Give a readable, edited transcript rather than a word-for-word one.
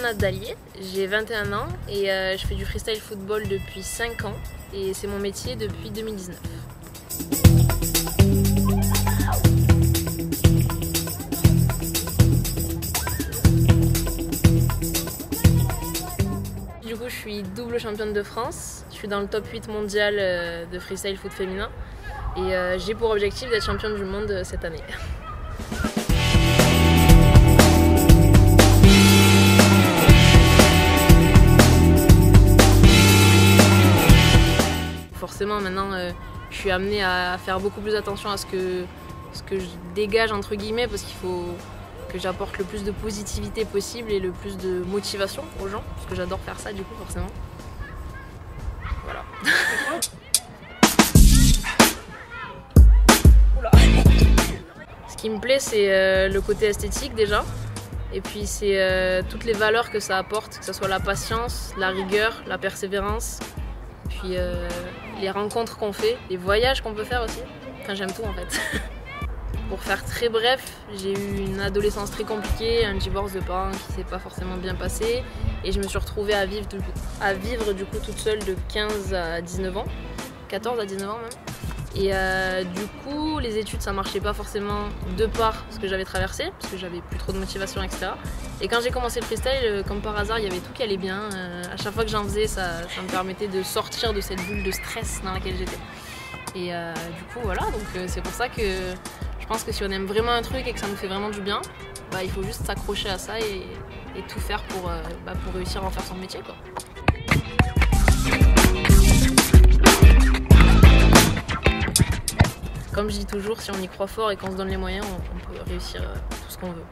Anna Dallier, j'ai 21 ans et je fais du freestyle football depuis 5 ans et c'est mon métier depuis 2019. Du coup, je suis double championne de France, je suis dans le top 8 mondial de freestyle foot féminin et j'ai pour objectif d'être championne du monde cette année. Forcément, maintenant, je suis amenée à faire beaucoup plus attention à ce que je dégage, entre guillemets, parce qu'il faut que j'apporte le plus de positivité possible et le plus de motivation aux gens, parce que j'adore faire ça, du coup, forcément. Voilà. Ce qui me plaît, c'est le côté esthétique, déjà. Et puis, c'est toutes les valeurs que ça apporte, que ce soit la patience, la rigueur, la persévérance. Puis les rencontres qu'on fait, les voyages qu'on peut faire aussi. Enfin, j'aime tout en fait. Pour faire très bref, j'ai eu une adolescence très compliquée, un divorce de parents qui s'est pas forcément bien passé et je me suis retrouvée à vivre du coup toute seule de 15 à 19 ans, 14 à 19 ans même. Et du coup, les études ça marchait pas forcément de par ce que j'avais traversé, parce que j'avais plus trop de motivation, etc. Et quand j'ai commencé le freestyle, comme par hasard, il y avait tout qui allait bien. À chaque fois que j'en faisais, ça me permettait de sortir de cette bulle de stress dans laquelle j'étais. Et du coup, voilà, donc c'est pour ça que je pense que si on aime vraiment un truc et que ça nous fait vraiment du bien, bah, il faut juste s'accrocher à ça et tout faire pour réussir à en faire son métier, quoi. Comme je dis toujours, si on y croit fort et qu'on se donne les moyens, on peut réussir tout ce qu'on veut.